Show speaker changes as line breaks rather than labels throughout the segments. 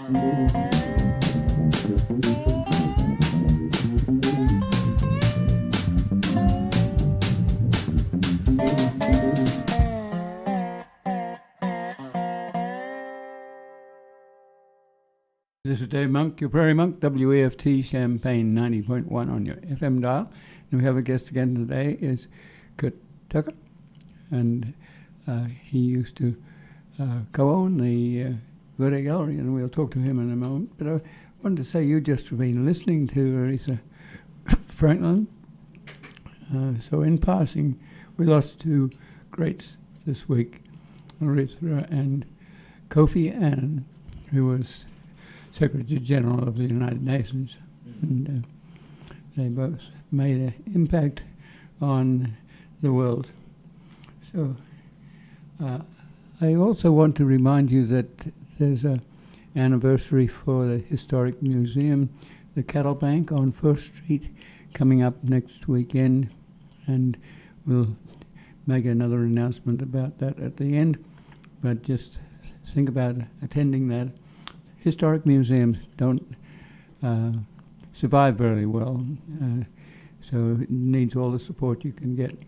This is Dave Monk, your Prairie Monk, WEFT Champaign 90.1 on your FM dial. And we have a guest again today is Kurt Tucker. And he used to co-own the Verde Gallery, and we'll talk to him in a moment. But I wanted to say you just have been listening to Aretha Franklin. So in passing, we lost two greats this week, Aretha and Kofi Annan, who was Secretary General of the United Nations, and they both made an impact on the world. So I also want to remind you that there's an anniversary for the Historic Museum, the Cattle Bank on First Street, coming up next weekend, and we'll make another announcement about that at the end, but just think about attending that. Historic museums don't survive very well, so it needs all the support you can get.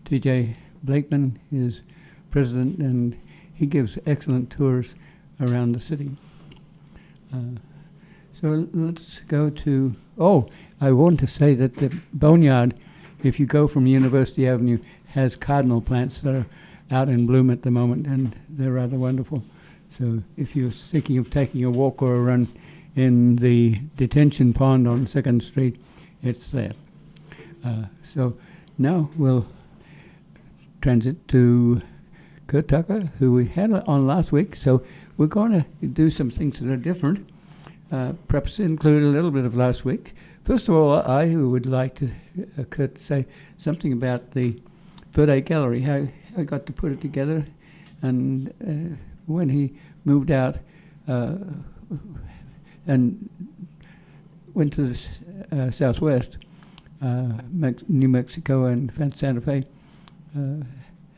T.J. Blakeman is president, and he gives excellent tours around the city. So let's go to, I want to say that the Boneyard, if you go from University Avenue, has cardinal plants that are out in bloom at the moment, and they're rather wonderful. So if you're thinking of taking a walk or a run in the detention pond on 2nd Street, it's there. So now we'll transit to Kurt Tucker, who we had on last week. So we're going to do some things that are different. Perhaps include a little bit of last week. First of all, I would like to, Kurt, say something about the Verde Gallery, how I got to put it together, and when he moved out and went to the Southwest, New Mexico and Santa Fe.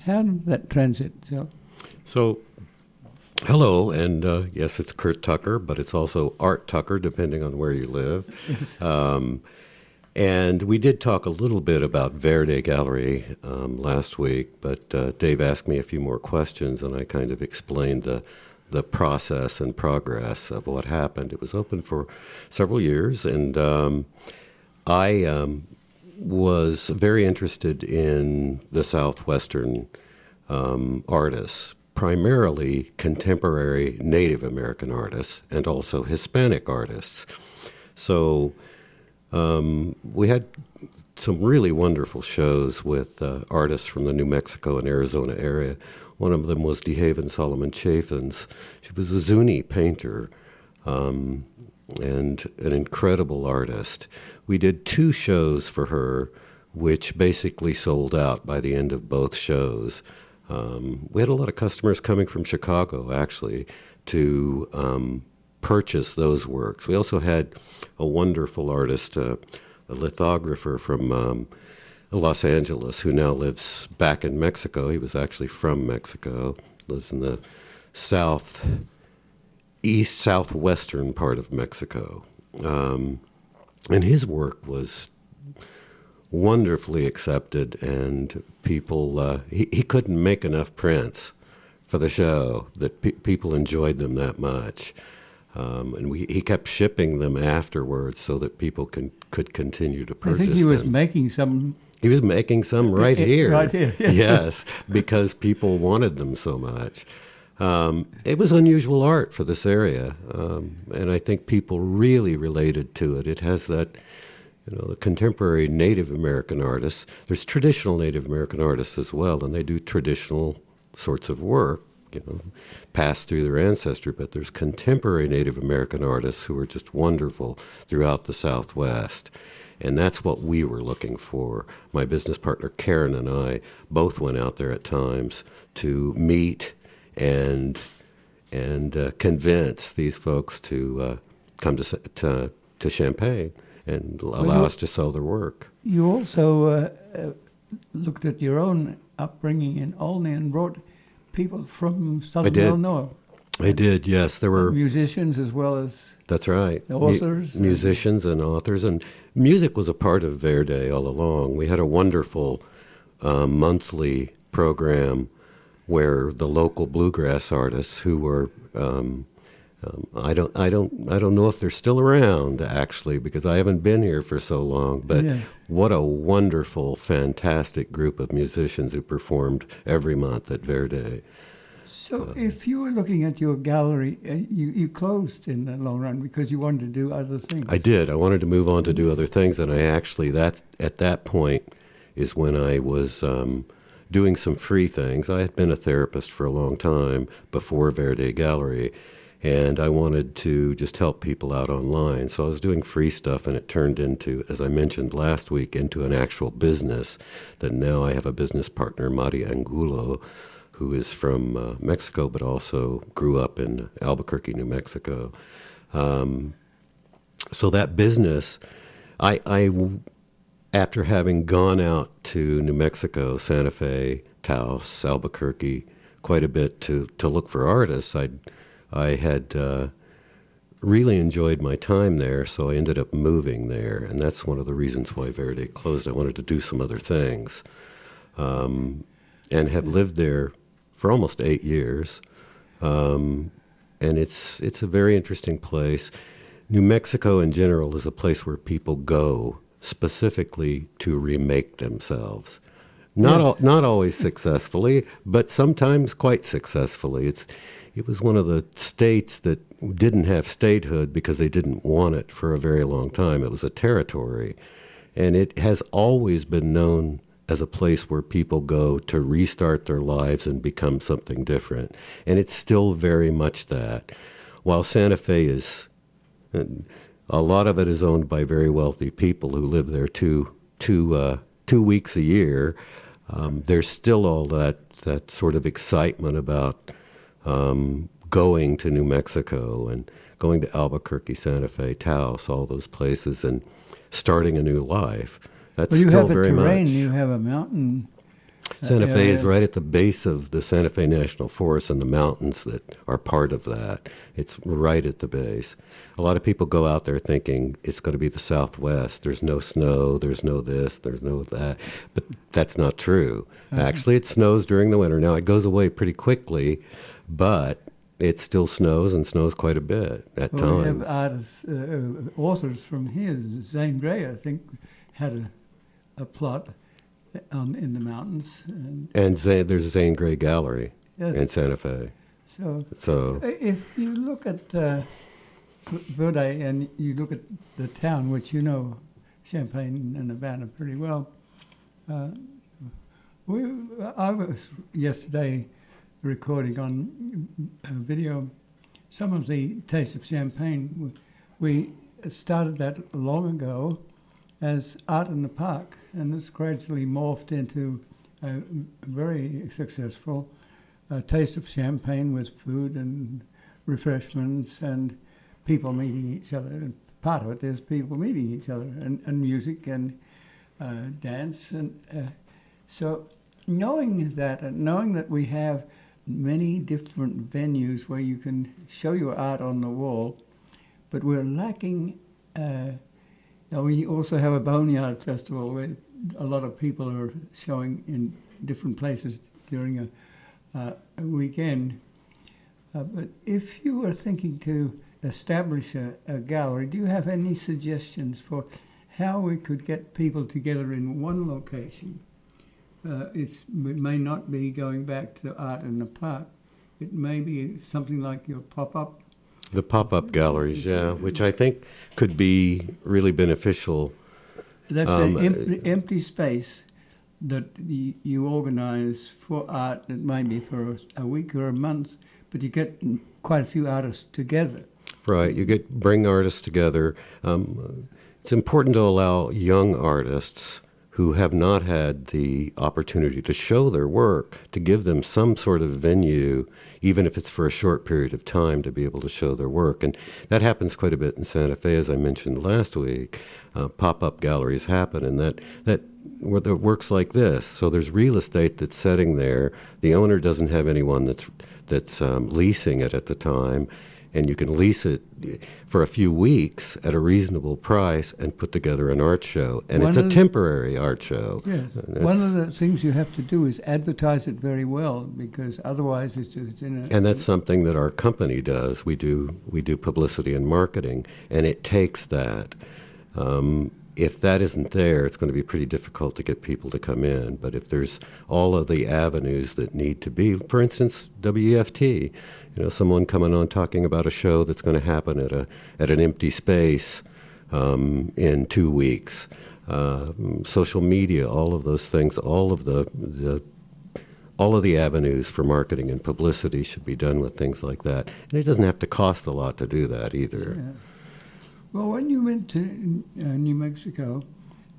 How did that transit?
So, hello, and yes, it's Kurt Tucker, but it's also Art Tucker, depending on where you live. And we did talk a little bit about Verde Gallery last week, but Dave asked me a few more questions, and I kind of explained the process and progress of what happened. It was open for several years, and I was very interested in the Southwestern artists, primarily contemporary Native American artists and also Hispanic artists. So we had some really wonderful shows with artists from the New Mexico and Arizona area. One of them was DeHaven Solomon Chaffins. She was a Zuni painter and an incredible artist. We did 2 shows for her, which basically sold out by the end of both shows. We had a lot of customers coming from Chicago, actually, to purchase those works. We also had a wonderful artist, a lithographer from Los Angeles, who now lives back in Mexico. He was actually from Mexico, lives in the southwestern part of Mexico. And his work was wonderfully accepted, and people, he couldn't make enough prints for the show that people enjoyed them that much. And he kept shipping them afterwards so that people could continue to purchase them.
I think he was making some.
He was making some right here.
Right here, yes.
Yes, because people wanted them so much. It was unusual art for this area, and I think people really related to it. It has that, the contemporary Native American artists. There's traditional Native American artists as well, and they do traditional sorts of work, passed through their ancestry, but there's contemporary Native American artists who are just wonderful throughout the Southwest. And that's what we were looking for. My business partner Karen and I both went out there at times to meet and convince these folks to come to Champaign and allow us to sell their work.
You also looked at your own upbringing in Olney and brought people from Southern Illinois.
I did, yes. There were
musicians as well as
That's right.
authors.
Musicians and authors. And music was a part of Verde all along. We had a wonderful monthly program where the local bluegrass artists who were I don't know if they're still around actually, because I haven't been here for so long, but
Yes.
what a wonderful, fantastic group of musicians who performed every month at Verde.
So if you were looking at your gallery, you closed in the long run because you wanted to do other things.
I did. I wanted to move on to do other things, and I actually, that's at that point is when I was doing some free things. I had been a therapist for a long time before Verde Gallery, and I wanted to just help people out online. So I was doing free stuff, and it turned into, as I mentioned last week, into an actual business that now I have a business partner, Mari Angulo, who is from Mexico, but also grew up in Albuquerque, New Mexico. So that business, after having gone out to New Mexico, Santa Fe, Taos, Albuquerque, quite a bit to look for artists, I had really enjoyed my time there, so I ended up moving there, and that's one of the reasons why Verde closed. I wanted to do some other things, and have lived there for almost 8 years, and it's a very interesting place. New Mexico in general is a place where people go specifically to remake themselves. Not always successfully, but sometimes quite successfully. It was one of the states that didn't have statehood because they didn't want it for a very long time. It was a territory, and it has always been known as a place where people go to restart their lives and become something different. And it's still very much that. While Santa Fe is, a lot of it is owned by very wealthy people who live there two weeks a year, there's still all that sort of excitement about going to New Mexico and going to Albuquerque, Santa Fe, Taos, all those places, and starting a new life. That's
Well, you
still
have a
very
terrain,
much.
you have a mountain.
Santa Fe is
area.
right at the base of the Santa Fe National Forest and the mountains that are part of that. It's right at the base. A lot of people go out there thinking it's going to be the Southwest. There's no snow, there's no this, there's no that. But that's not true. Actually, it snows during the winter. Now, it goes away pretty quickly, but it still snows and snows quite a bit at
Well, we
times.
have artists, authors from here. Zane Grey, I think, had a plot in the mountains.
And there's Zane Grey Gallery
Yes.
in Santa Fe.
So if you look at Verde and you look at the town, which you know Champaign and Havana pretty well, I was yesterday recording on video some of the Taste of Champagne. We started that long ago as Art in the Park, and it's gradually morphed into a very successful Taste of Champagne with food and refreshments and people meeting each other. And part of it is people meeting each other and music and dance. And so knowing that, and knowing that we have many different venues where you can show your art on the wall, but we're lacking. Now we also have a Boneyard Festival where a lot of people are showing in different places during a weekend. But if you were thinking to establish a gallery, do you have any suggestions for how we could get people together in one location? It may not be going back to Art in the Park. It may be something like your pop-up.
The pop-up galleries, yeah, which I think could be really beneficial.
That's an empty space that you organize for art. It may be for a week or a month, but you get quite a few artists together.
Right, bring artists together. It's important to allow young artists who have not had the opportunity to show their work, to give them some sort of venue, even if it's for a short period of time, to be able to show their work. And that happens quite a bit in Santa Fe, as I mentioned last week. Pop-up galleries happen, and that works like this. So there's real estate that's sitting there. The owner doesn't have anyone that's that's leasing it at the time, and you can lease it for a few weeks at a reasonable price and put together an art show. And it's a temporary art show.
Yeah. One of the things you have to do is advertise it very well, because otherwise it's in a...
And that's something that our company does. We do publicity and marketing, and it takes that. If that isn't there, it's going to be pretty difficult to get people to come in. But if there's all of the avenues that need to be, for instance, WFT, someone coming on talking about a show that's going to happen at an empty space in 2 weeks, social media, all of those things, all of the avenues for marketing and publicity should be done with things like that. And it doesn't have to cost a lot to do that either.
Yeah. Well, when you went to New Mexico,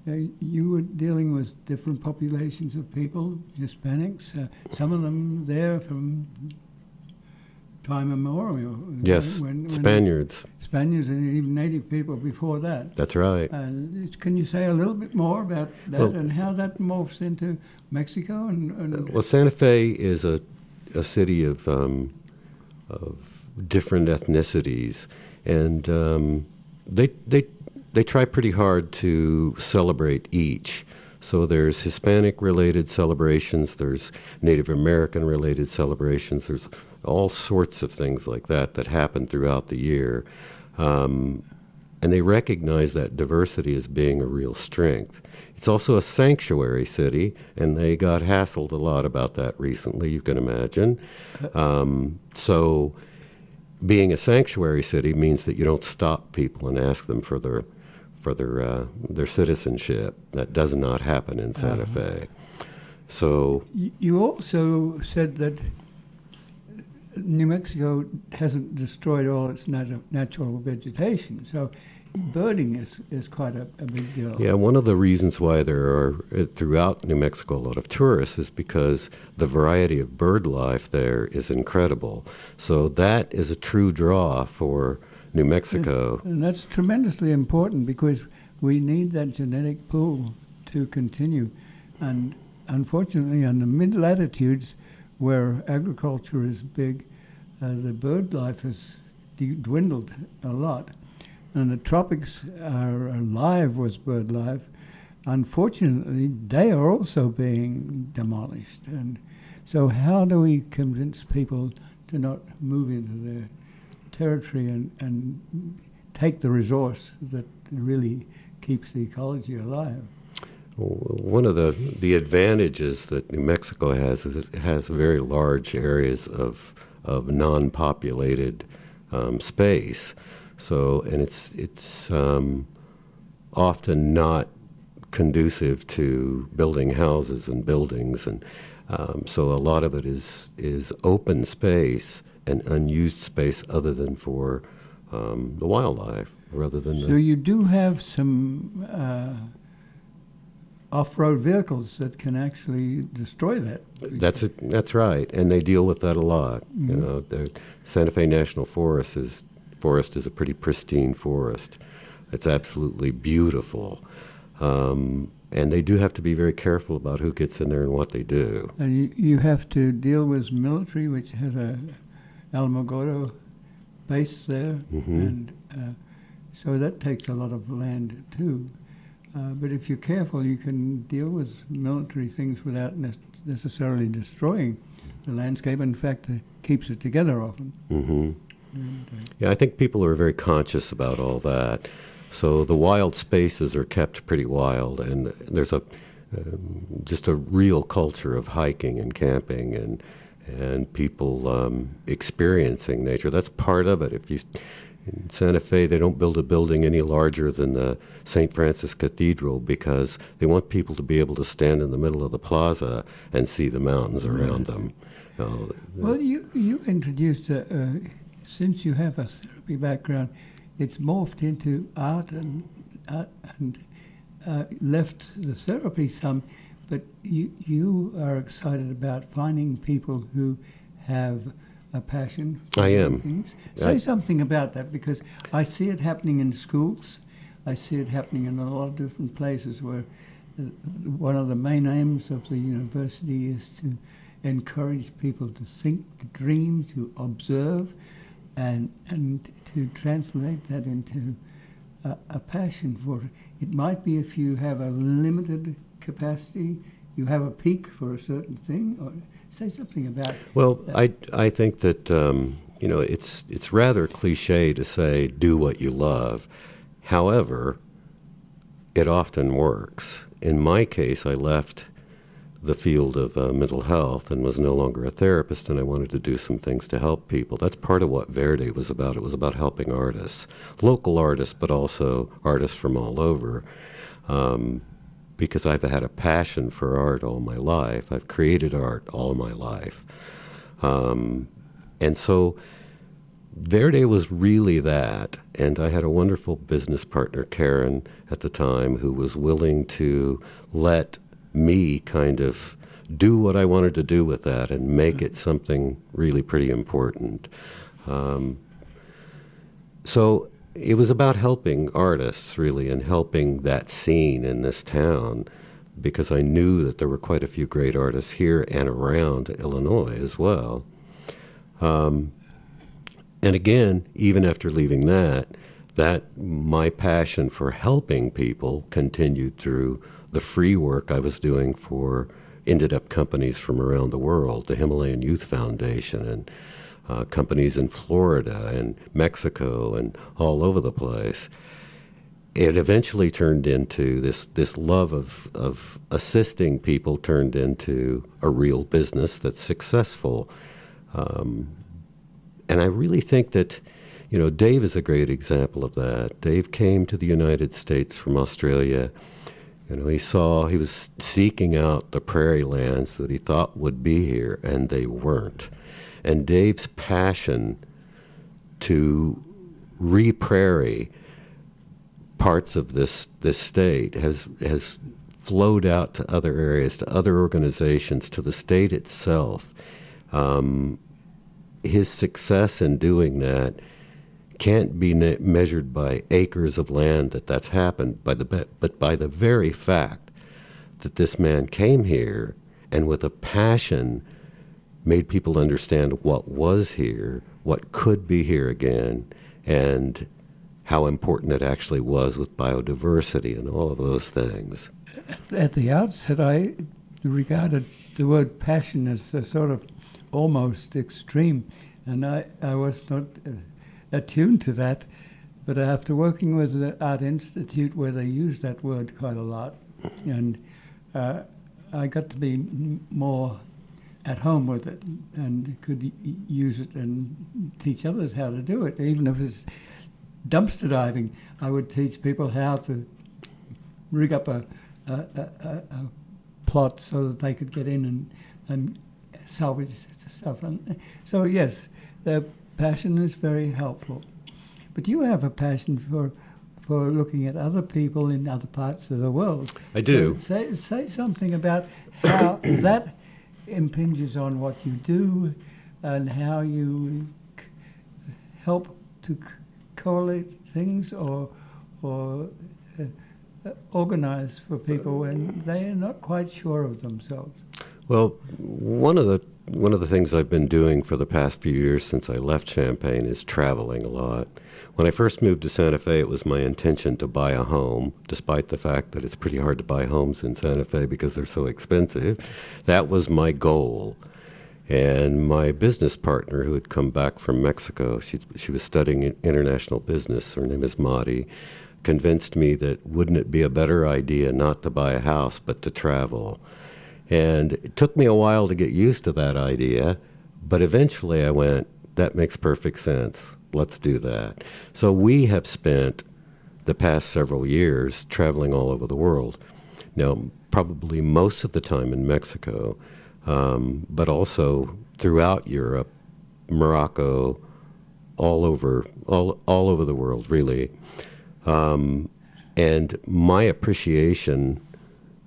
you were dealing with different populations of people, Hispanics, some of them there from time immemorial.
Yes, Spaniards.
Spaniards and even native people before that.
That's right.
Can you say a little bit more about that and how that morphs into Mexico?
Well, Santa Fe is a city of different ethnicities, and they try pretty hard to celebrate each. So there's Hispanic-related celebrations, there's Native American-related celebrations, there's all sorts of things like that happen throughout the year. And they recognize that diversity as being a real strength. It's also a sanctuary city, and they got hassled a lot about that recently, you can imagine. So being a sanctuary city means that you don't stop people and ask them for their citizenship. That does not happen in Santa Fe. So
you also said that New Mexico hasn't destroyed all its natural vegetation, so birding is quite a big deal.
Yeah, one of the reasons why there are throughout New Mexico a lot of tourists is because the variety of bird life there is incredible. So that is a true draw for New Mexico.
And that's tremendously important, because we need that genetic pool to continue. And unfortunately, on the mid-latitudes where agriculture is big, the bird life has dwindled a lot. And the tropics are alive with bird life. Unfortunately, they are also being demolished. And so how do we convince people to not move into their territory and take the resource that really keeps the ecology alive?
One of the advantages that New Mexico has is it has very large areas of non-populated space. So, and it's often not conducive to building houses and buildings, and so a lot of it is open space and unused space, other than for the wildlife, rather than.
So you do have some off-road vehicles that can actually destroy that.
That's right, and they deal with that a lot. Mm-hmm. The Santa Fe National Forest is a pretty pristine forest. It's absolutely beautiful. And they do have to be very careful about who gets in there and what they do.
And you have to deal with military, which has a Alamogordo base there. Mm-hmm. And so that takes a lot of land too. But if you're careful, you can deal with military things without necessarily destroying the landscape. In fact, it keeps it together often.
Mm-hmm. Yeah, I think people are very conscious about all that. So the wild spaces are kept pretty wild, and there's just a real culture of hiking and camping and people experiencing nature. That's part of it. In Santa Fe, they don't build a building any larger than the St. Francis Cathedral, because they want people to be able to stand in the middle of the plaza and see the mountains around them.
Well, you introduced since you have a therapy background, it's morphed into art and left the therapy some, but you are excited about finding people who have a passion for
I am.
things. Say something about that, because I see it happening in schools. I see it happening in a lot of different places where one of the main aims of the university is to encourage people to think, to dream, to observe, and to translate that into a passion for it. It might be if you have a limited capacity, you have a peak for a certain thing, or say something about.
Well, I think that it's rather cliche to say do what you love. However, it often works. In my case, I left the field of mental health and was no longer a therapist, and I wanted to do some things to help people. That's part of what Verde was about. It was about helping artists, local artists, but also artists from all over. Because I've had a passion for art all my life. I've created art all my life. And so Verde was really that. And I had a wonderful business partner, Karen, at the time, who was willing to let me kind of do what I wanted to do with that and make it something really pretty important. So it was about helping artists, really, and helping that scene in this town, because I knew that there were quite a few great artists here and around Illinois as well. And again, even after leaving that my passion for helping people continued through the free work I was doing for ended up companies from around the world, the Himalayan Youth Foundation and companies in Florida and Mexico and all over the place. It eventually turned into this love of assisting people turned into a real business that's successful. And I really think that, Dave is a great example of that. Dave came to the United States from Australia. He was seeking out the prairie lands that he thought would be here, and they weren't. And Dave's passion to re-prairie parts of this state has flowed out to other areas, to other organizations, to the state itself. His success in doing that can't be measured by acres of land that's happened, but by the very fact that this man came here and with a passion made people understand what was here, what could be here again, and how important it actually was with biodiversity and all of those things.
At the outset, I regarded the word passion as a sort of almost extreme, and I was not attuned to that. But after working with the Art Institute, where they use that word quite a lot, and I got to be more at home with it and could use it and teach others how to do it. Even if it's dumpster diving, I would teach people how to rig up a plot so that they could get in and salvage stuff. And so yes, the passion is very helpful. But you have a passion for looking at other people in other parts of the world.
I do.
So say something about how that impinges on what you do and how you help to correlate things or organize for people when they are not quite sure of themselves.
Well, one of the things I've been doing for the past few years since I left Champaign is traveling a lot. When I first moved to Santa Fe, it was my intention to buy a home, despite the fact that it's pretty hard to buy homes in Santa Fe because they're so expensive. That was my goal. And my business partner, who had come back from Mexico, she was studying international business, her name is Madi, convinced me that wouldn't it be a better idea not to buy a house but to travel. And it took me a while to get used to that idea, but eventually I went, that makes perfect sense. Let's do that. So we have spent the past several years traveling all over the world. Now, probably most of the time in Mexico, but also throughout Europe, Morocco, all over the world, really. And my appreciation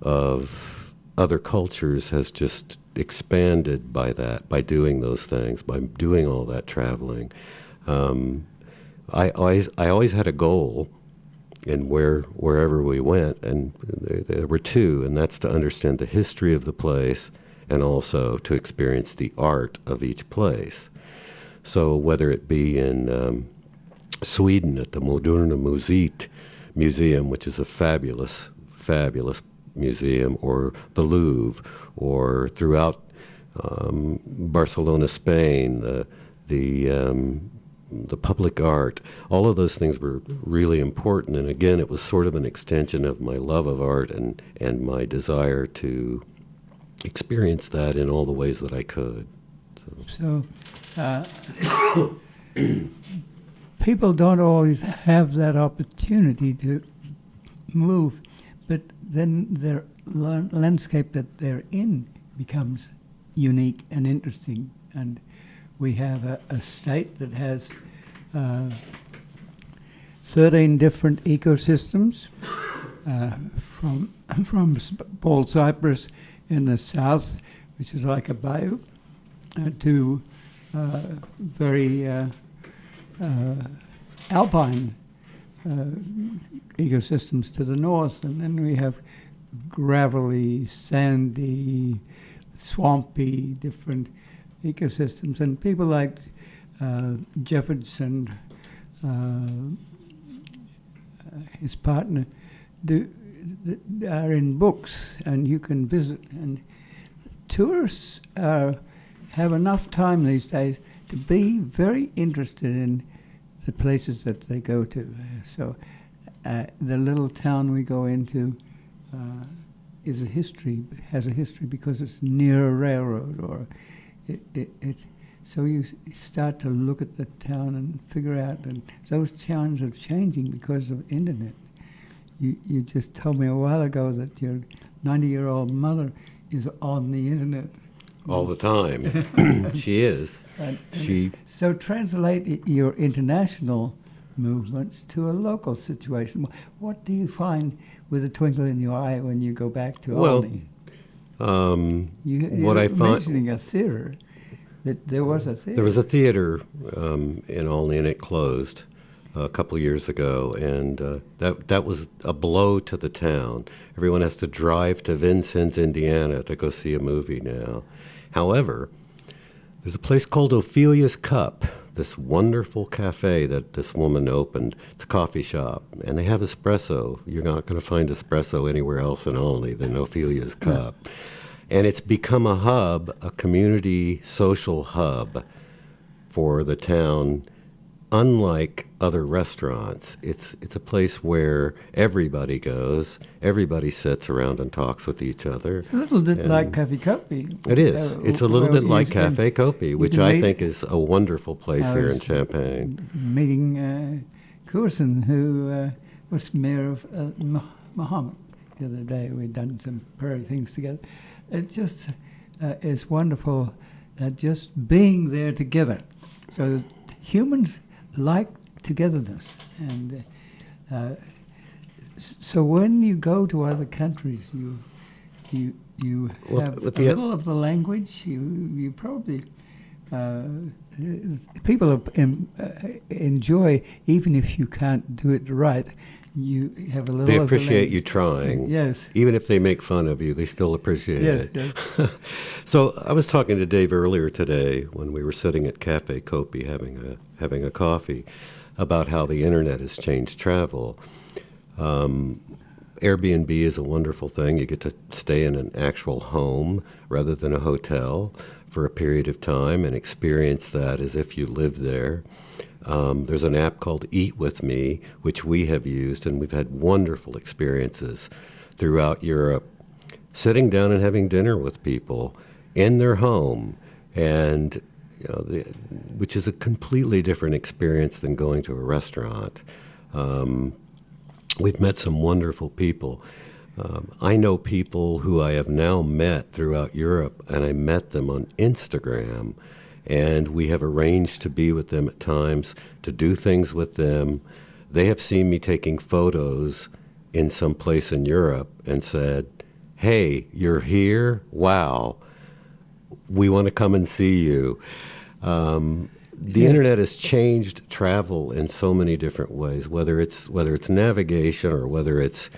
of other cultures has just expanded by that, by doing those things, by doing all that traveling. I always had a goal in wherever we went, and there were two, and that's to understand the history of the place and also to experience the art of each place. So whether it be in Sweden at the Moderna Museum, which is a fabulous, fabulous museum, or the Louvre, or throughout Barcelona, Spain, the public art, all of those things were really important. And again, it was sort of an extension of my love of art and my desire to experience that in all the ways that I could.
So people don't always have that opportunity to move, but then their landscape that they're in becomes unique and interesting. And we have a state that has 13 different ecosystems, from Bald Cypress in the south, which is like a bayou, to very alpine ecosystems to the north. And then we have gravelly, sandy, swampy, different ecosystems. And people like Jeffords and his partner are in books, and you can visit. And tourists have enough time these days to be very interested in the places that they go to. So the little town we go into has a history because it's near a railroad, or it's so you start to look at the town and figure out, and those towns are changing because of internet. You just told me a while ago that your 90-year-old mother is on the internet
all the time. She is.
So translate your international movements to a local situation. What do you find with a twinkle in your eye when you go back to Albany?
What I find,
mentioning a theater, that there was a theater.
There was a theater in Albany, and it closed a couple of years ago, and that was a blow to the town. Everyone has to drive to Vincennes, Indiana, to go see a movie now. However, there's a place called Ophelia's Cup, this wonderful cafe that this woman opened. It's a coffee shop, and they have espresso. You're not going to find espresso anywhere else in Albany than Ophelia's Cup. And it's become a hub, a community social hub for the town, unlike other restaurants. It's a place where everybody goes, everybody sits around and talks with each other.
It's a little bit like Cafe Kopi.
It is. It's a little bit like Cafe Kopi, which I think is a wonderful place here in Champaign.
Meeting Courson, who was mayor of Muhammad the other day. We'd done some prairie things together. It just is wonderful just being there together. So humans like togetherness, and so when you go to other countries, you have a little of the language. You probably people enjoy, even if you can't do it right. You have a little.
They appreciate you trying.
Yes.
Even if they make fun of you, they still appreciate it.
Yes.
So I was talking to Dave earlier today when we were sitting at Cafe Kopi having a coffee about how the internet has changed travel. Airbnb is a wonderful thing. You get to stay in an actual home rather than a hotel for a period of time and experience that as if you live there. There's an app called Eat With Me, which we have used, and we've had wonderful experiences throughout Europe, sitting down and having dinner with people in their home, and which is a completely different experience than going to a restaurant. We've met some wonderful people. I know people who I have now met throughout Europe, and I met them on Instagram. And we have arranged to be with them at times, to do things with them. They have seen me taking photos in some place in Europe and said, "Hey, you're here? Wow. We want to come and see you." The internet has changed travel in so many different ways, whether it's navigation or whether it's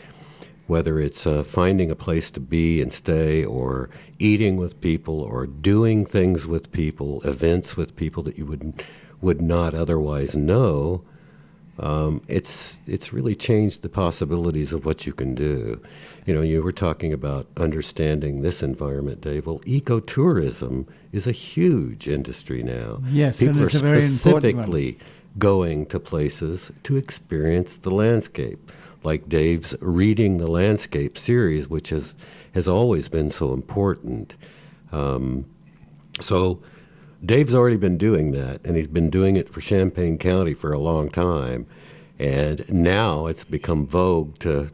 whether it's finding a place to be and stay, or eating with people, or doing things with people, events with people that you would not otherwise know. It's really changed the possibilities of what you can do. You know, you were talking about understanding this environment, Dave. Well, ecotourism is a huge industry now.
Yes,
people
and
are
it's a very important one.
specifically going to places to experience the landscape, like Dave's Reading the Landscape series, which has always been so important. So Dave's already been doing that, and he's been doing it for Champaign County for a long time. And now it's become vogue to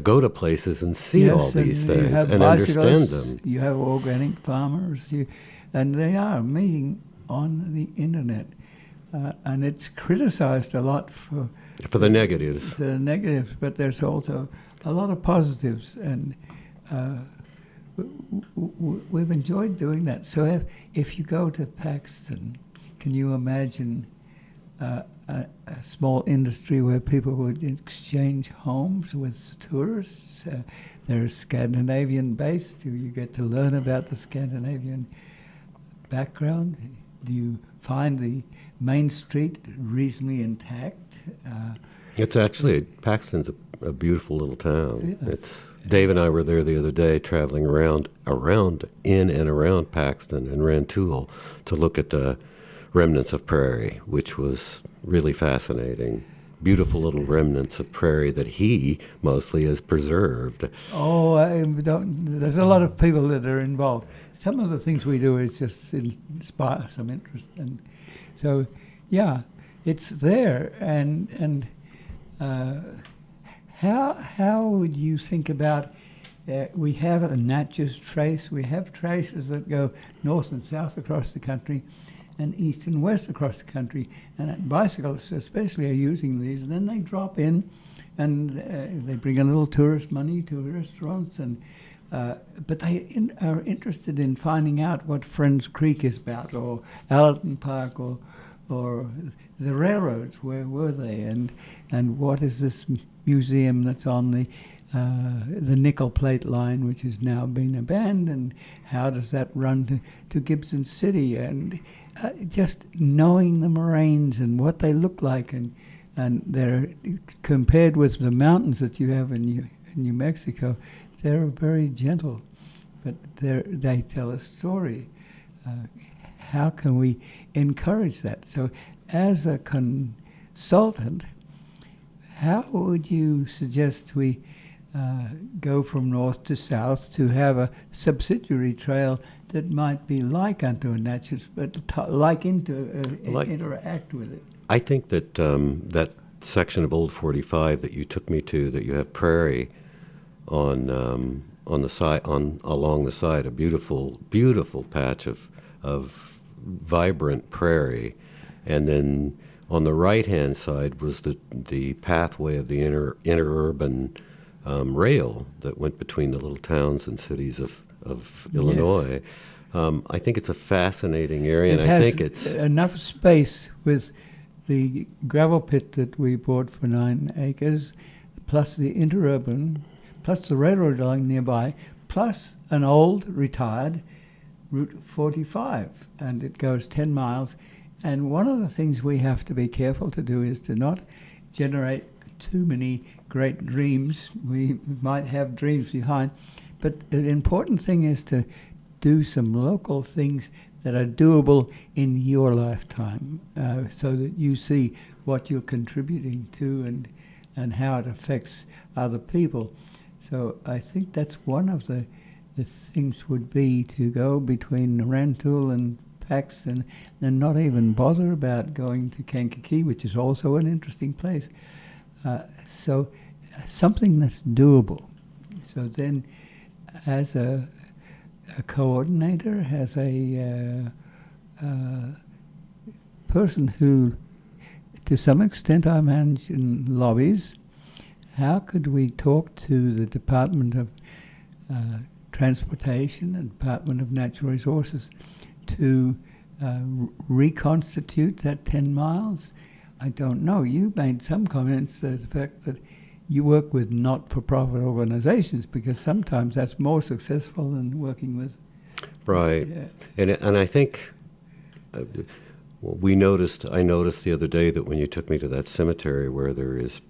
go to places and see all these things and understand them.
You have organic farmers, and they are meeting on the internet. And it's criticized a lot for
the negatives.
The negatives, but there's also a lot of positives, and we've enjoyed doing that. So if you go to Paxton, can you imagine a small industry where people would exchange homes with tourists? They're Scandinavian-based. You get to learn about the Scandinavian background. Do you find the Main Street reasonably intact?
It's actually, Paxton's a beautiful little town.
Yes.
Dave and I were there the other day traveling around in and around Paxton and Rantoul to look at the remnants of prairie, which was really fascinating. Beautiful little remnants of prairie that he mostly has preserved.
Oh, there's a lot of people that are involved. Some of the things we do is just inspire some interest, and so yeah, it's there. And how would you think about? We have a Natchez trace. We have traces that go north and south across the country, and east and west across the country. And bicyclists especially are using these. And then they drop in, and they bring a little tourist money to restaurants. And but they are interested in finding out what Friends Creek is about, or Allerton Park, or the railroads. Where were they? And what is this museum that's on the nickel plate line, which has now been abandoned? How does that run to Gibson City? And just knowing the moraines and what they look like, and they're compared with the mountains that you have in New Mexico, they're very gentle, but they tell a story. How can we encourage that? So as a consultant, how would you suggest we go from north to south to have a subsidiary trail that might be like unto a Natchez, but interact with it?
I think that that section of Old 45 that you took me to, that you have prairie on the side, along the side, a beautiful patch of vibrant prairie, and then on the right-hand side was the pathway of the interurban rail that went between the little towns and cities of Illinois. I think it's a fascinating area, and I think it's
enough space with the gravel pit that we bought for 9 acres, plus the interurban, plus the railroad line nearby, plus an old retired Route 45, and it goes 10 miles. And one of the things we have to be careful to do is to not generate too many great dreams. We might have dreams behind, but the important thing is to do some local things that are doable in your lifetime, so that you see what you're contributing to and how it affects other people. So I think that's one of the things would be to go between Rantoul and Paxton and not even bother about going to Kankakee, which is also an interesting place. So something that's doable. So then as a coordinator, as a person who, to some extent, I manage in lobbies, how could we talk to the Department of Transportation and Department of Natural Resources to reconstitute that 10 miles? I don't know. You made some comments to the fact that you work with not-for-profit organizations because sometimes that's more successful than working with.
Right. And I think I noticed the other day that when you took me to that cemetery where there is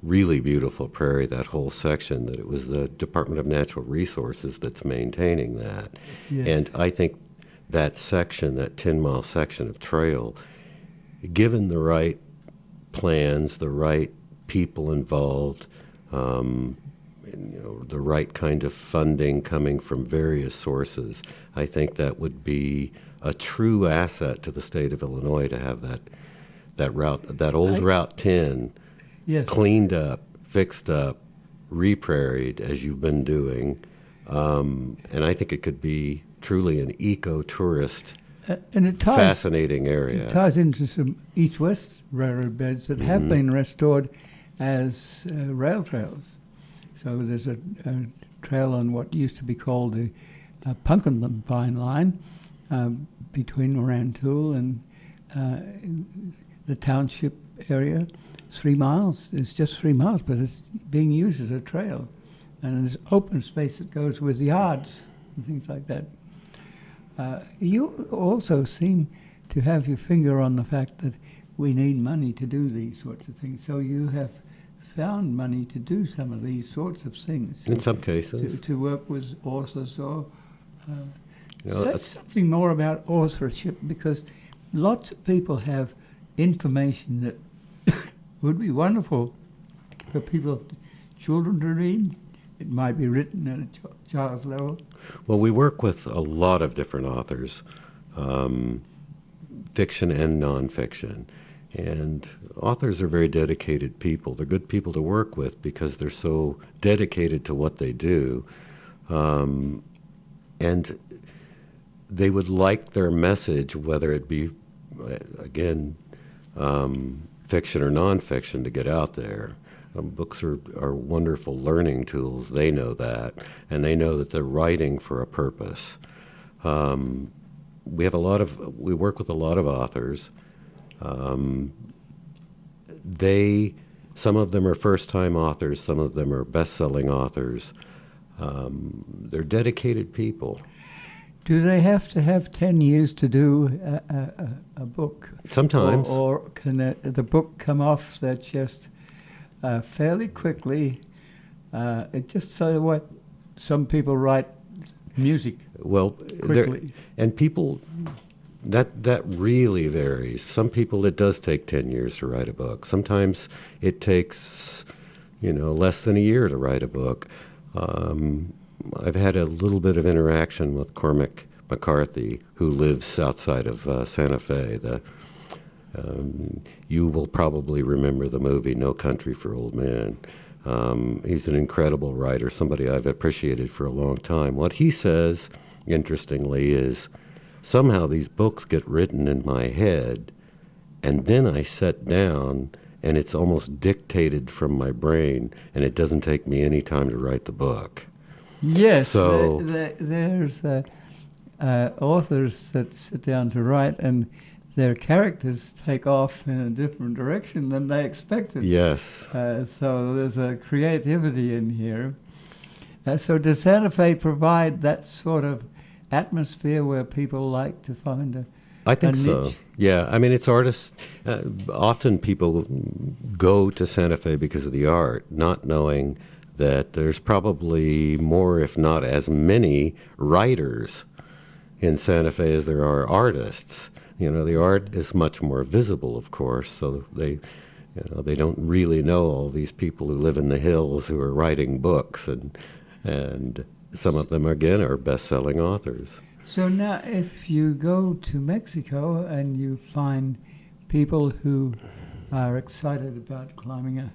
really beautiful prairie, that whole section, that it was the Department of Natural Resources that's maintaining that.
Yes.
And I think that section, that 10-mile section of trail, given the right plans, the right people involved, the right kind of funding coming from various sources, I think that would be a true asset to the state of Illinois to have that route, that old Route 10,
Yes.
cleaned up, fixed up, reprairied as you've been doing, and I think it could be truly an eco-tourist,
And it
fascinating area.
It ties into some east-west railroad beds that have been restored as rail trails. So there's a trail on what used to be called the Pumpkin Vine Line between Rantoul and the township area. 3 miles. It's just 3 miles, but it's being used as a trail. And there's open space that goes with yards and things like that. You also seem to have your finger on the fact that we need money to do these sorts of things. So you have found money to do some of these sorts of things.
In some cases.
To work with authors or...
You know,
say something more about authorship, because lots of people have information that would be wonderful for children to read. It might be written at a child's level.
Well, we work with a lot of different authors, fiction and nonfiction. And authors are very dedicated people. They're good people to work with because they're so dedicated to what they do. And they would like their message, whether it be, again, fiction or nonfiction, to get out there. Books are wonderful learning tools. They know that, and they know that they're writing for a purpose. We work with a lot of authors. Some of them are first-time authors. Some of them are best-selling authors. They're dedicated people.
Do they have to have 10 years to do a book?
Sometimes.
Or can the book come off that just fairly quickly? It just so what some people write music quickly.
And people, that really varies. Some people, it does take 10 years to write a book. Sometimes it takes, less than a year to write a book. I've had a little bit of interaction with Cormac McCarthy, who lives outside of Santa Fe. You will probably remember the movie No Country for Old Men. He's an incredible writer, somebody I've appreciated for a long time. What he says, interestingly, is somehow these books get written in my head, and then I sit down, and it's almost dictated from my brain, and it doesn't take me any time to write the book.
Yes,
so
there's authors that sit down to write, and their characters take off in a different direction than they expected.
Yes.
So there's a creativity in here. So does Santa Fe provide that sort of atmosphere where people like to find a
I think
niche?
so. Yeah, I mean, it's artists. Often people go to Santa Fe because of the art, not knowing that there's probably more, if not as many, writers in Santa Fe as there are artists. The art is much more visible, of course, so they don't really know all these people who live in the hills who are writing books, and some of them, again, are best-selling authors.
So now if you go to Mexico and you find people who are excited about climbing a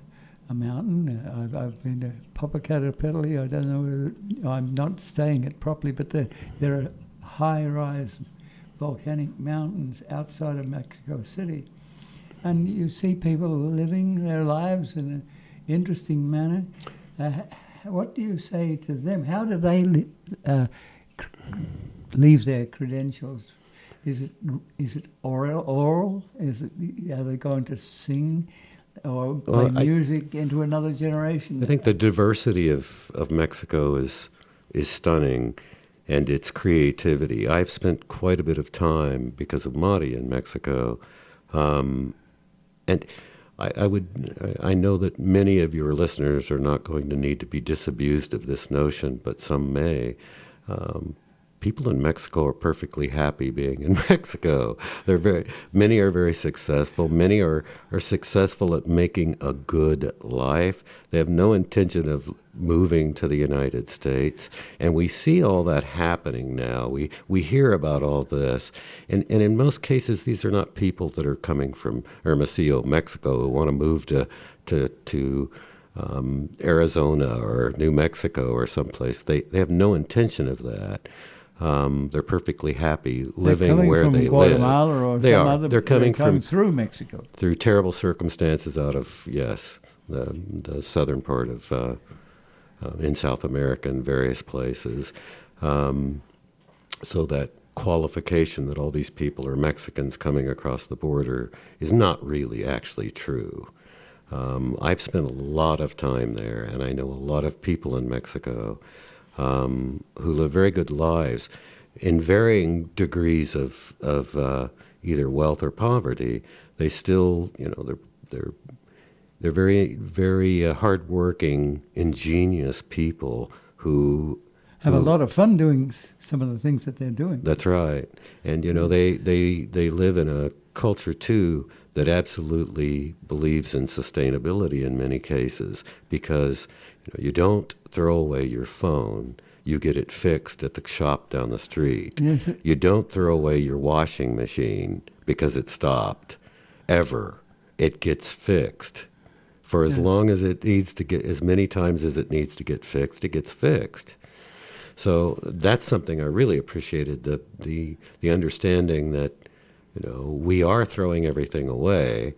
mountain, I've been to Popocatépetl. I don't know, I'm not saying it properly, but there are high-rise volcanic mountains outside of Mexico City. And you see people living their lives in an interesting manner. What do you say to them? How do they leave their credentials? Is it oral? Are they going to sing or play music into another generation.
I think the diversity of Mexico is stunning, and its creativity. I've spent quite a bit of time because of Mari in Mexico, and I know that many of your listeners are not going to need to be disabused of this notion, but some may. People in Mexico are perfectly happy being in Mexico. Many are very successful. Many are successful at making a good life. They have no intention of moving to the United States. And we see all that happening now. We hear about all this. And in most cases, these are not people that are coming from Hermosillo, Mexico, who want to move to Arizona or New Mexico or someplace. They have no intention of that. They're perfectly happy living where they live.
Guatemala or
they
some
are.
other.
They're coming from
through Mexico,
through terrible circumstances out of the southern part of in South America and various places. So that qualification that all these people are Mexicans coming across the border is not really actually true. I've spent a lot of time there, and I know a lot of people in Mexico who live very good lives in varying degrees of either wealth or poverty. They still, they're very, very hardworking, ingenious people who
have a lot of fun doing some of the things that they're doing.
That's right, and they live in a culture too that absolutely believes in sustainability in many cases, because you don't throw away your phone. You get it fixed at the shop down the street.
Yes.
You don't throw away your washing machine because it stopped. Ever. It gets fixed. For as long as it needs to get, as many times as it needs to get fixed, it gets fixed. So that's something I really appreciated, the understanding that we are throwing everything away.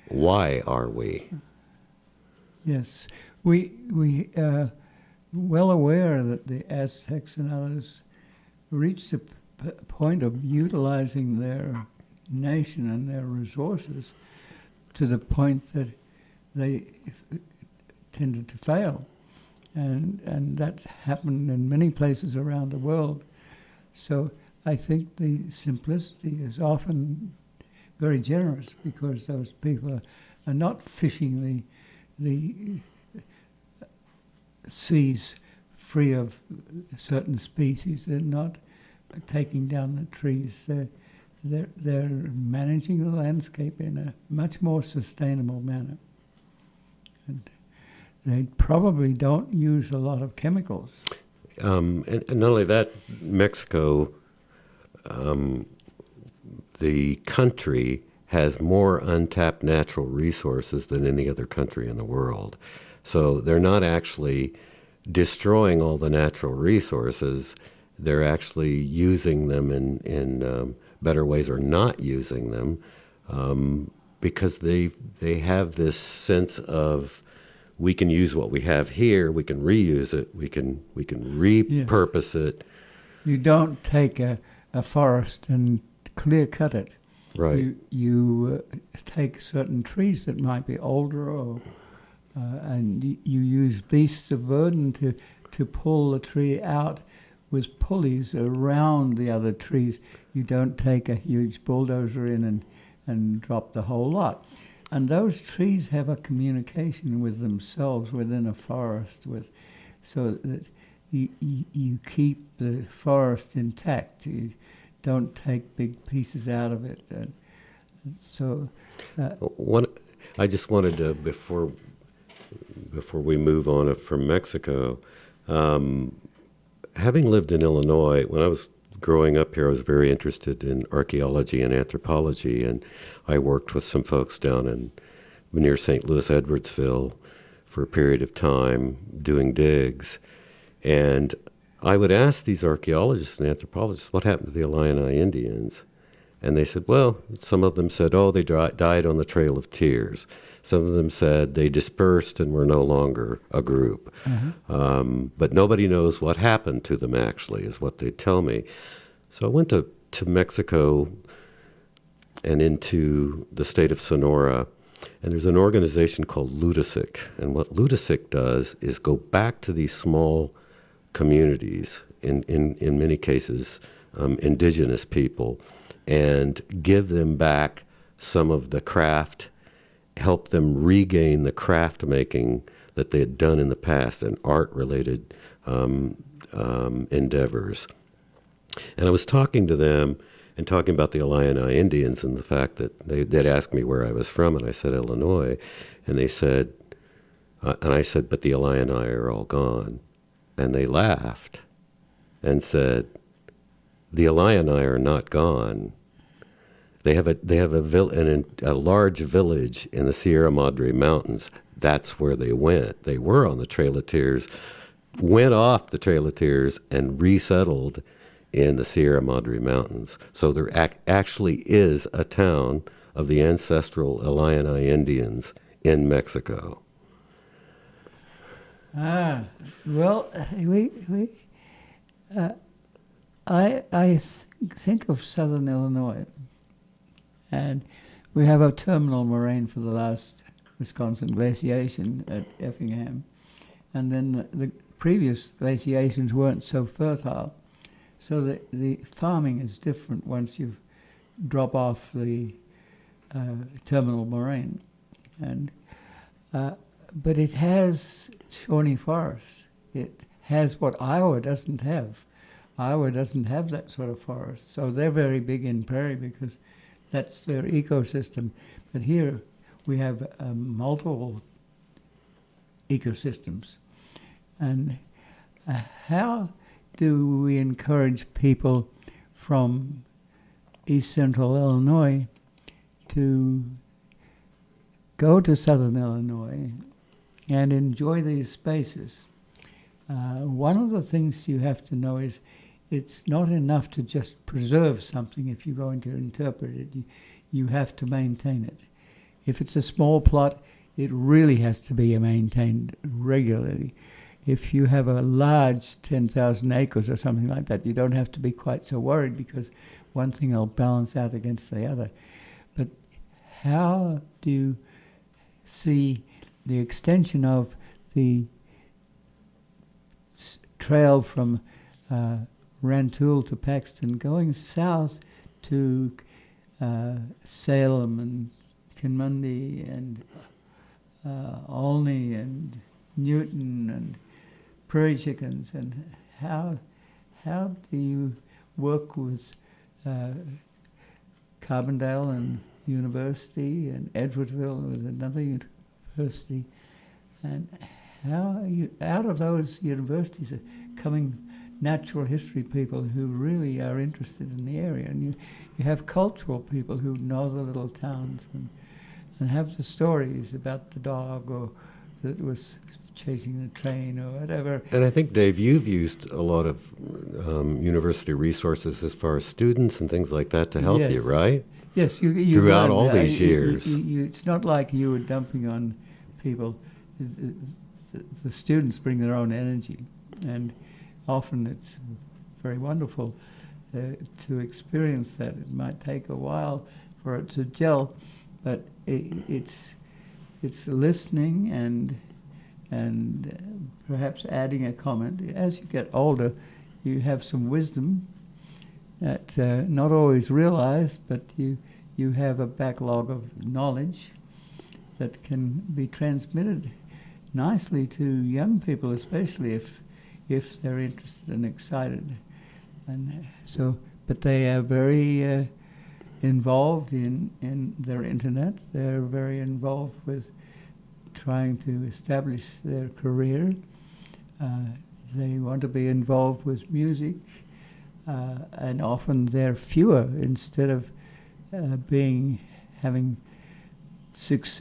Why are we?
Yes. We are well aware that the Aztecs and others reached the point of utilizing their nation and their resources to the point that they tended to fail. And that's happened in many places around the world. So I think the simplicity is often very generous, because those people are not fishing the seas free of certain species. They're not taking down the trees. They're managing the landscape in a much more sustainable manner. And they probably don't use a lot of chemicals.
And not only that, Mexico, the country has more untapped natural resources than any other country in the world. So they're not actually destroying all the natural resources. They're actually using them in better ways, or not using them, because they have this sense of, we can use what we have here, we can reuse it, we can repurpose it.
You don't take a forest and clear cut it.
Right.
You take certain trees that might be older, and you use beasts of burden to pull the tree out with pulleys around the other trees. You don't take a huge bulldozer in and drop the whole lot. And those trees have a communication with themselves within a forest, so that you keep the forest intact. You don't take big pieces out of it.
I just wanted to, before we move on from Mexico, having lived in Illinois, when I was growing up here, I was very interested in archaeology and anthropology, and I worked with some folks down near St. Louis, Edwardsville, for a period of time doing digs. And I would ask these archaeologists and anthropologists, what happened to the Illini Indians? And they said, well, some of them said, they died on the Trail of Tears. Some of them said they dispersed and were no longer a group. Mm-hmm. But nobody knows what happened to them, actually, is what they tell me. So I went to Mexico and into the state of Sonora, And there's an organization called Ludosic. And what Ludosic does is go back to these small communities, in many cases indigenous people, and give them back some of the craft, help them regain the craft making that they had done in the past and art-related endeavors. And I was talking to them and talking about the Illini Indians and the fact that they'd asked me where I was from, and I said Illinois, and they said, and I said, but the Illini are all gone. And they laughed and said, the Illini are not gone. They have a large village in the Sierra Madre Mountains. That's where they went. They were on the Trail of Tears, went off the Trail of Tears, and resettled in the Sierra Madre Mountains. So there actually is a town of the ancestral Illini Indians in Mexico.
Well, I think of southern Illinois, and we have a terminal moraine for the last Wisconsin glaciation at Effingham, and then the previous glaciations weren't so fertile, so the farming is different once you drop off the terminal moraine, and but it has thorny forests. It has what Iowa doesn't have. Iowa doesn't have that sort of forest, so they're very big in prairie because that's their ecosystem. But here we have multiple ecosystems. And how do we encourage people from East Central Illinois to go to Southern Illinois and enjoy these spaces? One of the things you have to know is it's not enough to just preserve something if you're going to interpret it. You have to maintain it. If it's a small plot, it really has to be maintained regularly. If you have a large 10,000 acres or something like that, you don't have to be quite so worried because one thing will balance out against the other. But how do you see the extension of the trail from Rantoul to Paxton going south to Salem and Kinmundy and Olney and Newton and Prairie Chickens, and how do you work with Carbondale and University and Edwardsville with another university, and how you, out of those universities are coming natural history people who really are interested in the area, and you have cultural people who know the little towns and have the stories about the dog or that was chasing the train or whatever.
And I think, Dave, you've used a lot of university resources as far as students and things like that to help
Yes.
you, right?
Yes, you
Throughout
learn
all
that.
these years.
It's not like you were dumping on people. The students bring their own energy, and often it's very wonderful to experience that. It might take a while for it to gel, but it's listening and perhaps adding a comment. As you get older, you have some wisdom that's not always realized, but you have a backlog of knowledge that can be transmitted nicely to young people, especially if they're interested and excited. And so, but they are very involved in their internet. They're very involved with trying to establish their career. They want to be involved with music, and often they're fewer. Instead of having six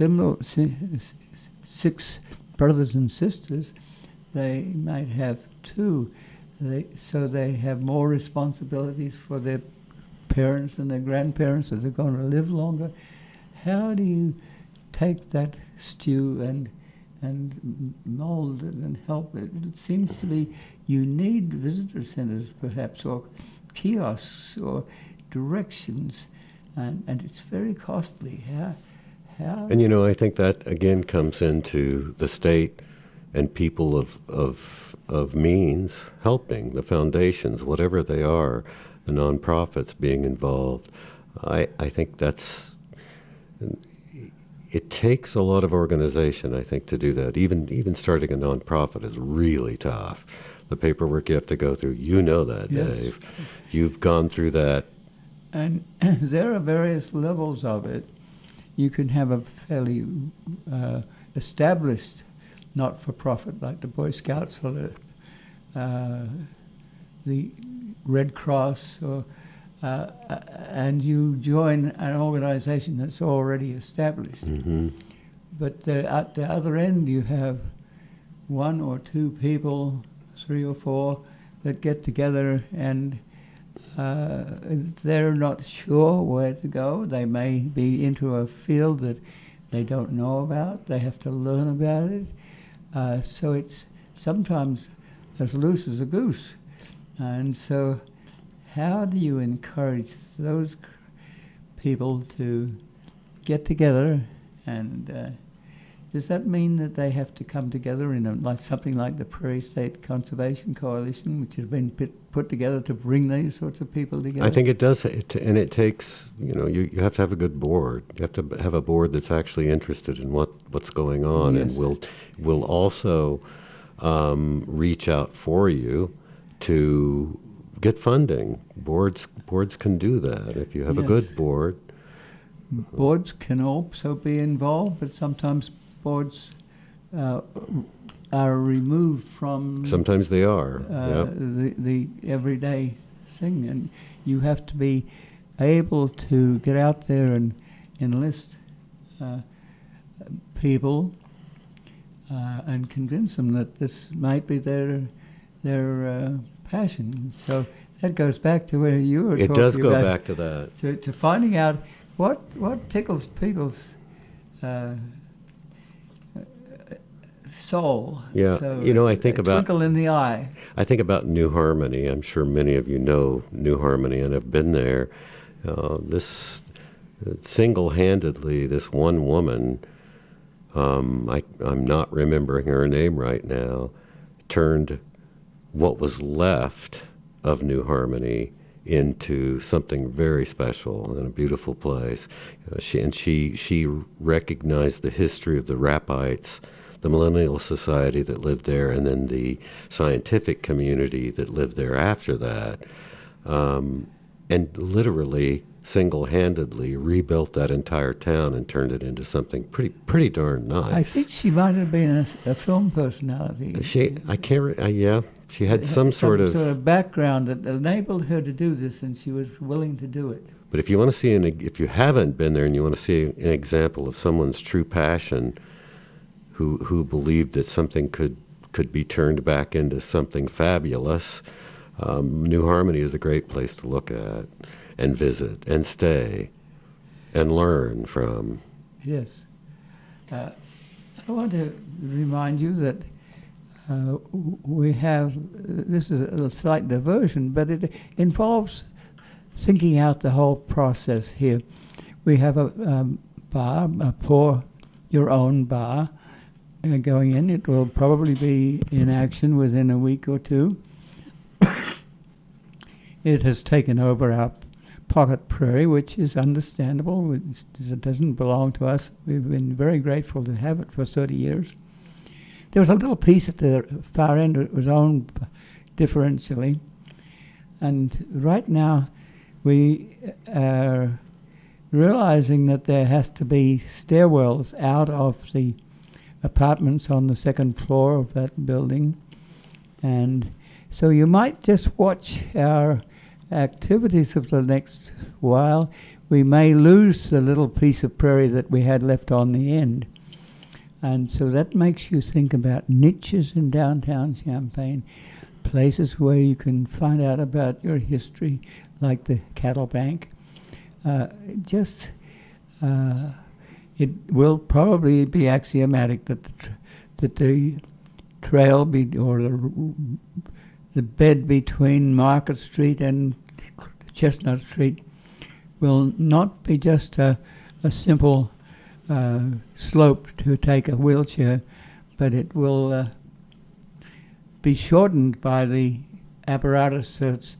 brothers and sisters, they might have two. So they have more responsibilities for their parents and their grandparents, so they're going to live longer. How do you take that stew and mold it and help it? It seems to be you need visitor centers, perhaps, or kiosks or directions, and it's very costly. how?
And I think that again comes into the state and people of means helping, the foundations, whatever they are, the nonprofits being involved. I think it takes a lot of organization, I think, to do that. Even starting a nonprofit is really tough. The paperwork you have to go through, that,
Yes.
Dave. You've gone through that.
And there are various levels of it. You can have a fairly established not-for-profit like the Boy Scouts or the Red Cross, and you join an organization that's already established.
Mm-hmm.
But at the other end, you have one or two people, 3 or 4, that get together and they're not sure where to go. They may be into a field that they don't know about. They have to learn about it. So it's sometimes as loose as a goose. And so how do you encourage those people to get together? And does that mean that they have to come together in something like the Prairie State Conservation Coalition, which has been put together to bring these sorts of people together?
I think it does, and it takes, you have to have a good board. You have to have a board that's actually interested in what's going on,
Yes.
and will also reach out for you to get funding. Boards can do that if you have a
Yes.
good board.
Boards can also be involved, but sometimes boards are removed from
Sometimes they are. Yep.
the everyday thing, and you have to be able to get out there and enlist people and convince them that this might be their passion. So that goes back to where you were talking about.
It does go back to that.
To finding out what tickles people's soul.
Yeah,
So
I think
a
about
twinkle in the eye.
I think about New Harmony. I'm sure many of you know New Harmony and have been there. This single-handedly, this one woman, I'm not remembering her name right now, turned what was left of New Harmony into something very special and a beautiful place. She recognized the history of the Rappites, the Millennial Society that lived there, and then the scientific community that lived there after that, and literally single-handedly rebuilt that entire town and turned it into something pretty darn nice.
I think she might have been a film personality.
She had some sort of
background that enabled her to do this, and she was willing to do it.
But if you want to see if you haven't been there and you want to see an example of someone's true passion, who believed that something could be turned back into something fabulous, New Harmony is a great place to look at and visit and stay and learn from.
Yes. I want to remind you that we have, this is a slight diversion, but it involves thinking out the whole process here. We have a bar, a pour your own bar going in. It will probably be in action within a week or two. It has taken over our pocket prairie, which is understandable. It doesn't belong to us. We've been very grateful to have it for 30 years. There was a little piece at the far end that was owned differentially. And right now, we are realizing that there has to be stairwells out of the apartments on the second floor of that building. And so you might just watch our activities of the next while. We may lose the little piece of prairie that we had left on the end. And so that makes you think about niches in downtown Champaign, places where you can find out about your history, like the Cattle Bank. It will probably be axiomatic that the trail or the bed between Market Street and Chestnut Street will not be just a simple slope to take a wheelchair, but it will be shortened by the apparatus, so it's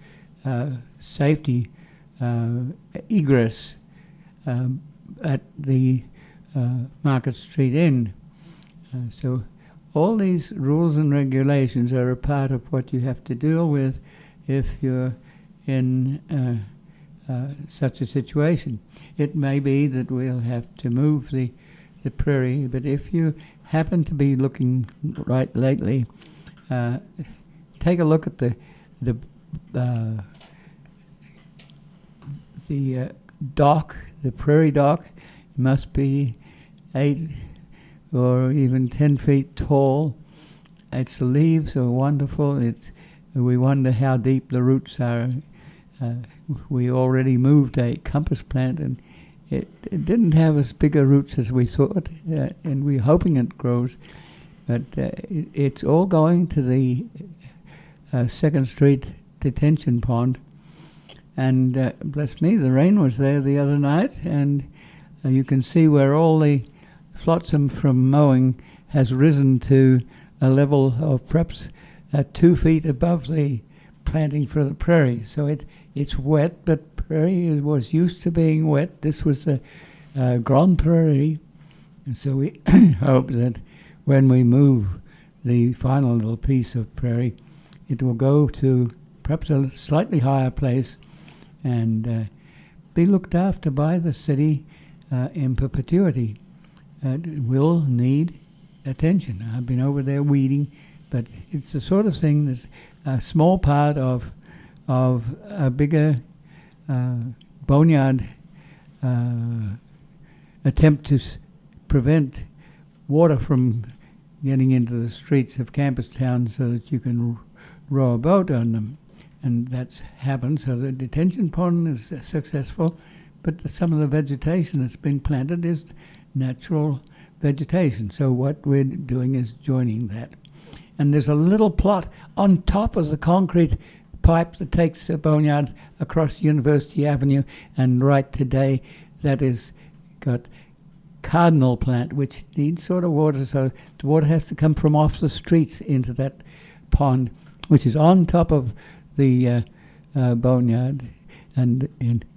safety egress at the Market Street end. So all these rules and regulations are a part of what you have to deal with if you're in such a situation. It may be that we'll have to move the prairie, but if you happen to be looking right lately, take a look at the dock, the prairie dock. It must be 8 or even 10 feet tall. Its leaves are wonderful. We wonder how deep the roots are. We already moved a compass plant, and it didn't have as bigger roots as we thought, and we're hoping it grows. But it's all going to the 2nd Street detention pond. And bless me, the rain was there the other night, and you can see where all the flotsam from mowing has risen to a level of perhaps 2 feet above the planting for the prairie. So it's wet, but prairie was used to being wet. This was the Grand Prairie. And so we hope that when we move the final little piece of prairie, it will go to perhaps a slightly higher place and be looked after by the city in perpetuity. It will need attention. I've been over there weeding, but it's the sort of thing that's a small part of a bigger boneyard attempt to prevent water from getting into the streets of campus town so that you can row a boat on them. And that's happened, so the detention pond is successful, but some of the vegetation that's been planted is natural vegetation. So what we're doing is joining that. And there's a little plot on top of the concrete pipe that takes the boneyard across University Avenue and right today that is got cardinal plant, which needs sort of water, so the water has to come from off the streets into that pond, which is on top of the boneyard, and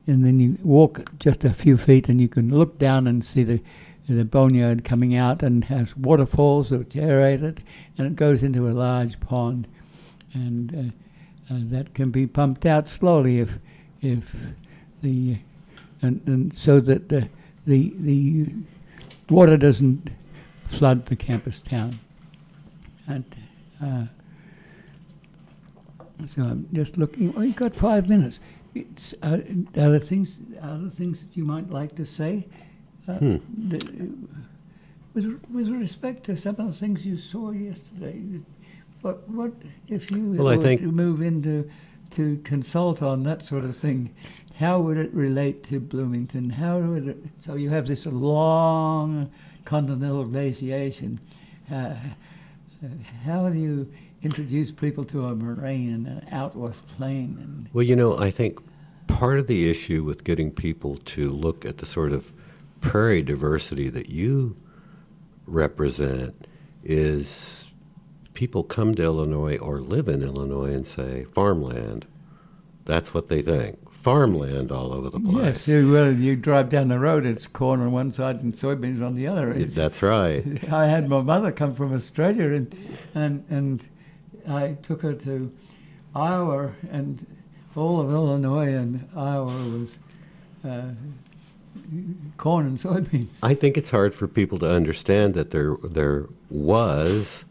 then you walk just a few feet and you can look down and see the boneyard coming out and has waterfalls which aerated, and it goes into a large pond, and that can be pumped out slowly if the and so that the water doesn't flood the campus town. And so I'm just looking. Oh, you've got 5 minutes. It's, other things that you might like to say? With respect to some of the things you saw yesterday, what if you were to move into to consult on that sort of thing? How would it relate to Bloomington? How would it? So you have this long continental glaciation. How do you introduce people to a moraine and an outwash plain? And
well, I think part of the issue with getting people to look at the sort of prairie diversity that you represent is people come to Illinois or live in Illinois and say, farmland. That's what they think. Farmland all over the place.
Yes, well, you drive down the road, it's corn on one side and soybeans on the other.
That's right.
I had my mother come from Australia, and I took her to Iowa, and all of Illinois and Iowa was corn and soybeans.
I think it's hard for people to understand that there was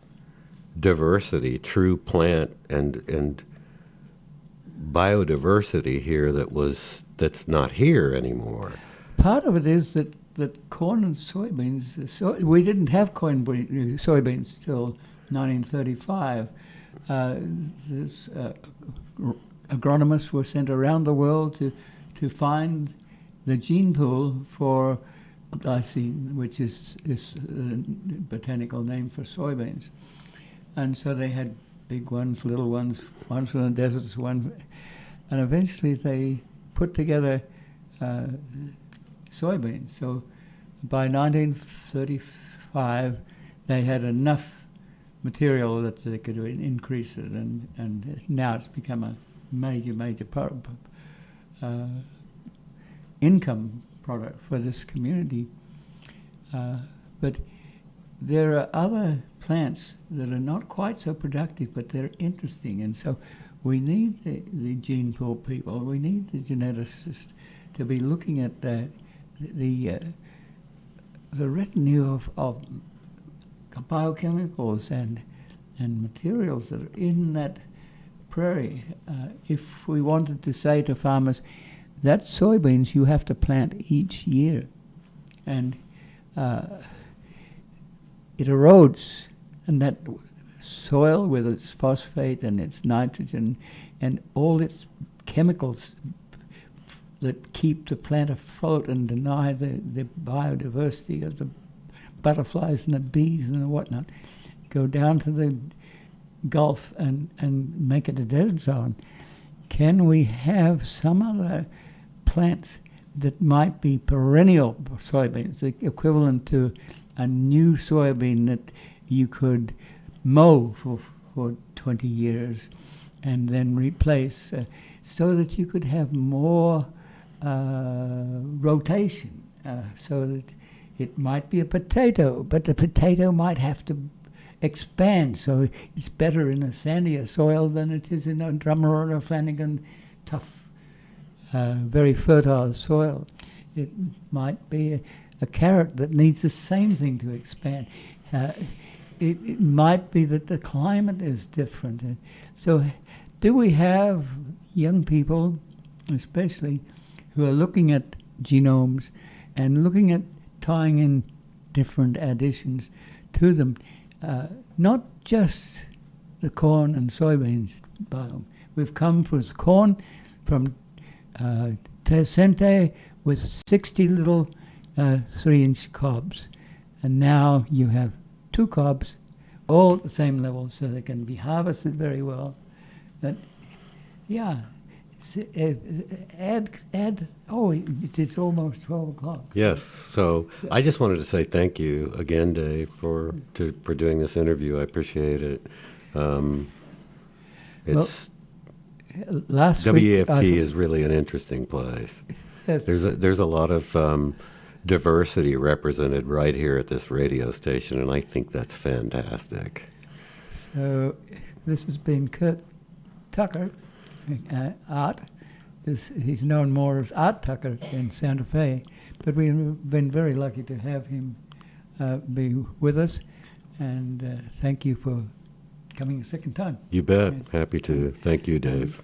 diversity, true plant and biodiversity here that's not here anymore.
Part of it is that corn and soybeans. We didn't have soybeans till 1935. Agronomists were sent around the world to find the gene pool for glycine, which is a botanical name for soybeans. And so they had big ones, little ones, ones from the deserts, and eventually they put together soybeans. So by 1935, they had enough material that they could increase it, and now it's become a major income product for this community. But there are other plants that are not quite so productive, but they're interesting, and so we need the gene pool people, we need the geneticists to be looking at the retinue of biochemicals and materials that are in that prairie. If we wanted to say to farmers, that soybeans you have to plant each year, and it erodes, and that soil with its phosphate and its nitrogen and all its chemicals that keep the plant afloat and deny the biodiversity of the butterflies and the bees and the whatnot, go down to the Gulf and make it a desert zone. Can we have some other plants that might be perennial soybeans, the equivalent to a new soybean that you could mow for 20 years and then replace, so that you could have more rotation, so that it might be a potato, but the potato might have to expand, so it's better in a sandier soil than it is in a Drummer or a Flanagan tough, very fertile soil. It might be a carrot that needs the same thing to expand. It might be that the climate is different. So do we have young people, especially, who are looking at genomes and looking at tying in different additions to them, not just the corn and soybeans biome. We've come with corn from Teosinte with 60 little 3-inch cobs, and now you have 2 cobs, all at the same level, so they can be harvested very well. But yeah, it's almost 12 o'clock.
Yes, so I just wanted to say thank you again, Dave, for doing this interview. I appreciate it.
Last
WEFT
week,
is really an interesting place.
Yes.
There's a lot of diversity represented right here at this radio station, and I think that's fantastic.
So this has been Kurt Tucker, Art. He's known more as Art Tucker in Santa Fe, but we've been very lucky to have him be with us, and thank you for coming a second time.
You bet. Happy to. Thank you, Dave.